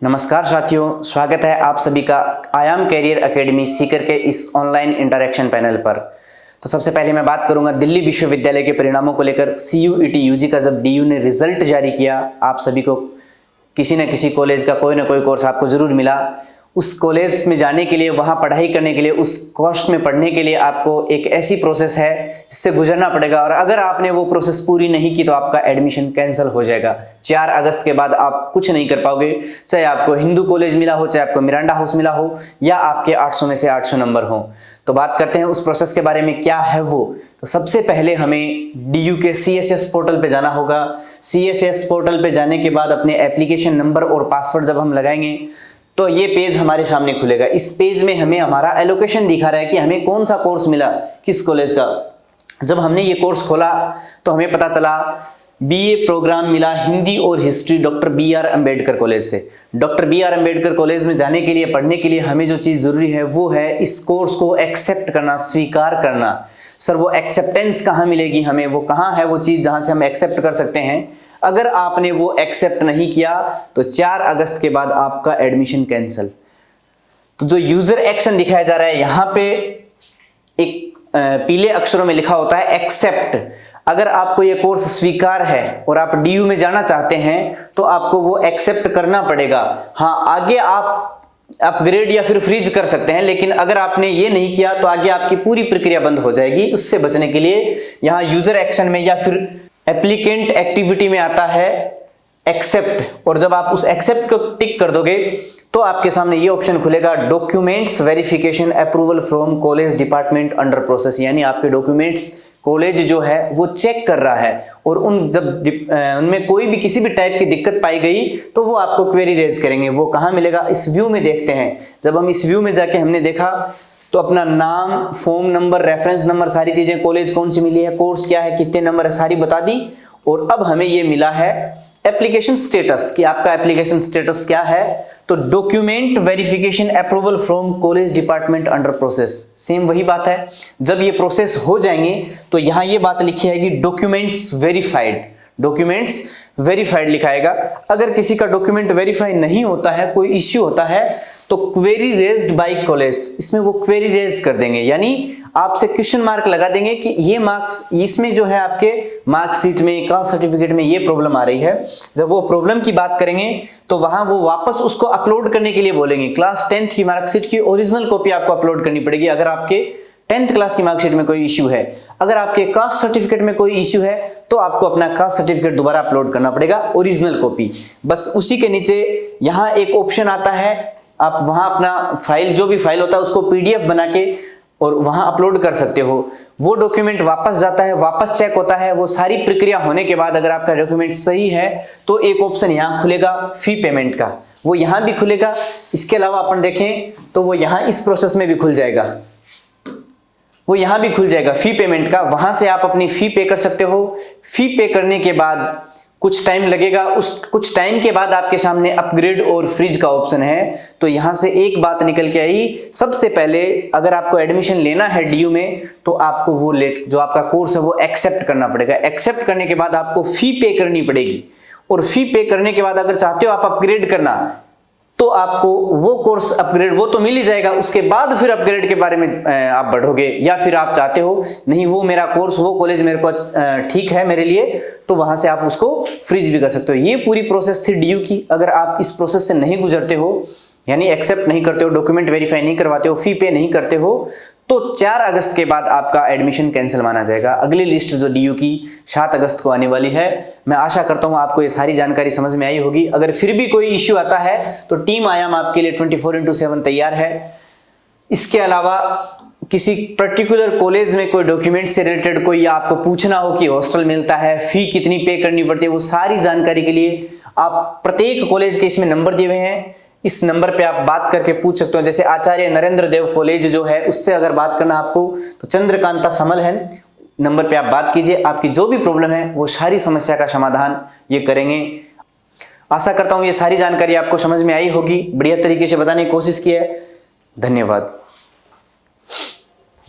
नमस्कार साथियों, स्वागत है आप सभी का आयाम कैरियर एकेडमी सीकर के इस ऑनलाइन इंटरेक्शन पैनल पर। तो सबसे पहले मैं बात करूंगा दिल्ली विश्वविद्यालय के परिणामों को लेकर। CUET UG का जब DU ने रिजल्ट जारी किया, आप सभी को किसी न किसी कॉलेज का कोई ना कोई कोर्स आपको जरूर मिला। उस कॉलेज में जाने के लिए, वहाँ पढ़ाई करने के लिए, उस कोर्स में पढ़ने के लिए आपको एक ऐसी प्रोसेस है जिससे गुजरना पड़ेगा, और अगर आपने वो प्रोसेस पूरी नहीं की तो आपका एडमिशन कैंसिल हो जाएगा। 4 अगस्त के बाद आप कुछ नहीं कर पाओगे, चाहे आपको हिंदू कॉलेज मिला हो, चाहे आपको मिरांडा हाउस मिला हो, या आपके 800 में से 800 नंबर हो। तो बात करते हैं उस प्रोसेस के बारे में, क्या है वो। तो सबसे पहले हमें DU के CSS पोर्टल पे जाना होगा। CSS पोर्टल पे जाने के बाद अपने एप्लीकेशन नंबर और पासवर्ड जब हम लगाएंगे तो ये पेज हमारे सामने खुलेगा। इस पेज में हमें हमारा एलोकेशन दिखा रहा है कि हमें कौन सा कोर्स मिला, किस कॉलेज का। जब हमने ये कोर्स खोला तो हमें पता चला BA प्रोग्राम मिला हिंदी और history doctor BR Ambedkar college से। डॉक्टर BR अम्बेडकर कॉलेज में जाने के लिए, पढ़ने के लिए हमें जो चीज़ ज़रूरी है वो है इस कोर्स को एक्सेप्ट करना, स्वीकार करना। सर वो एक्सेप्टेंस कहाँ मिलेगी हमें, वो कहाँ है वो चीज़ जहाँ से हम एक्सेप्ट कर सकते हैं। अगर आपने वो एक्सेप्ट नहीं किया तो 4 अगस्त के बाद आपका एडमिशन कैंसिल। तो जो यूजर एक्शन दिखाया जा रहा है यहाँ पे एक पीले अक्षरों में लिखा होता है एक्सेप्ट। अगर आपको ये कोर्स स्वीकार है और आप DU में जाना चाहते हैं तो आपको वो एक्सेप्ट करना पड़ेगा। हाँ, आगे आप अपग्रेड या फिर फ्रीज कर सकते हैं, लेकिन अगर आपने ये नहीं किया तो आगे आपकी पूरी प्रक्रिया बंद हो जाएगी। उससे बचने के लिए यहाँ यूजर एक्शन में या फिर एप्लीकेंट एक्टिविटी में आता है एक्सेप्ट, और जब आप उस एक्सेप्ट को टिक कर दोगे तो आपके सामने ये ऑप्शन खुलेगा, documents verification approval from college department under process. यानी आपके डॉक्यूमेंट्स कॉलेज जो है वो चेक कर रहा है, और उनमें कोई भी किसी भी टाइप की दिक्कत पाई गई तो वो आपको क्वेरी रेज करेंगे। वो कहाँ मिलेगा, इस व्यू में देखते हैं। जब हम इस व्यू में जाके हमने देखा तो अपना नाम, फॉर्म नंबर, रेफरेंस नंबर, सारी चीजें, कॉलेज कौन सी मिली है, कोर्स क्या है, कितने नंबर है, सारी बता दी। और अब हमें ये मिला है एप्लीकेशन स्टेटस, कि आपका एप्लीकेशन स्टेटस क्या है। तो document verification approval from college department under process, same वही बात है। जब ये प्रोसेस हो जाएंगे तो यहाँ ये बात लिखी है कि डॉक्यूमेंट्स वेरीफाइड, डॉक्यूमेंट्स वेरीफाइड लिखाएगा। अगर किसी का डॉक्यूमेंट वेरीफाई नहीं होता है, कोई इश्यू होता है, तो क्वेरी रेज्ड बाय कॉलेज, इसमें वो क्वेरी रेज कर देंगे। यानी आपसे क्वेश्चन मार्क लगा देंगे कि ये मार्क्स, इसमें जो है आपके मार्कशीट में, कास्ट सर्टिफिकेट में ये प्रॉब्लम आ रही है। जब वो प्रॉब्लम की बात करेंगे तो वहां वो वापस उसको अपलोड करने के लिए बोलेंगे। क्लास 10th की मार्कशीट की ओरिजिनल कॉपी आपको अपलोड करनी पड़ेगी अगर आपके 10th क्लास की मार्कशीट में कोई इश्यू है। अगर आपके कास्ट सर्टिफिकेट में कोई इश्यू है तो आपको अपना कास्ट सर्टिफिकेट दोबारा अपलोड करना पड़ेगा, ओरिजिनल कॉपी। बस उसी के नीचे यहाँ एक ऑप्शन आता है, आप वहां अपना फाइल, जो भी फाइल होता है उसको PDF बना के और वहां अपलोड कर सकते हो। वो डॉक्यूमेंट वापस जाता है, वापस चेक होता है। वो सारी प्रक्रिया होने के बाद अगर आपका डॉक्यूमेंट सही है तो एक ऑप्शन यहाँ खुलेगा फी पेमेंट का, वो यहाँ भी खुलेगा। इसके अलावा अपन देखें तो वो यहाँ इस प्रोसेस में भी खुल जाएगा, वो यहाँ भी खुल जाएगा फी पेमेंट का। वहां से आप अपनी फी पे कर सकते हो। फी पे करने के बाद कुछ टाइम लगेगा, उस कुछ टाइम के बाद आपके सामने अपग्रेड और फ्रीज का ऑप्शन है। तो यहां से एक बात निकल के आई, सबसे पहले अगर आपको एडमिशन लेना है DU में तो आपको वो जो आपका कोर्स है वो एक्सेप्ट करना पड़ेगा। एक्सेप्ट करने के बाद आपको फी पे करनी पड़ेगी, और फी पे करने के बाद अगर चाहते हो आप अपग्रेड करना तो आपको वो कोर्स अपग्रेड, वो तो मिल ही जाएगा। उसके बाद फिर अपग्रेड के बारे में आप बढ़ोगे, या फिर आप चाहते हो नहीं वो मेरा कोर्स, वो कॉलेज मेरे को ठीक है मेरे लिए, तो वहां से आप उसको फ्रीज भी कर सकते हो। ये पूरी प्रोसेस थी DU की। अगर आप इस प्रोसेस से नहीं गुजरते हो, यानी एक्सेप्ट नहीं करते हो, डॉक्यूमेंट वेरीफाई नहीं करवाते हो, फी पे नहीं करते हो, तो 4 अगस्त के बाद आपका एडमिशन कैंसिल माना जाएगा। अगली लिस्ट जो DU की 7 अगस्त को आने वाली है। मैं आशा करता हूं आपको ये सारी जानकारी समझ में आई होगी। अगर फिर भी कोई इश्यू आता है तो टीम आयाम आपके लिए 24/7 तैयार है। इसके अलावा किसी पर्टिकुलर कॉलेज में कोई डॉक्यूमेंट से रिलेटेड कोई, या आपको पूछना हो कि हॉस्टल मिलता है, फी कितनी पे करनी पड़ती है, वो सारी जानकारी के लिए आप प्रत्येक कॉलेज के इसमें नंबर दिए हुए हैं, इस नंबर पे आप बात करके पूछ सकते हो। जैसे आचार्य नरेंद्र देव कॉलेज जो है उससे अगर बात करना आपको तो चंद्रकांता समल है, नंबर पे आप बात कीजिए। आपकी जो भी प्रॉब्लम है वो सारी समस्या का समाधान ये करेंगे। आशा करता हूं ये सारी जानकारी आपको समझ में आई होगी, बढ़िया तरीके से बताने की कोशिश की है। धन्यवाद।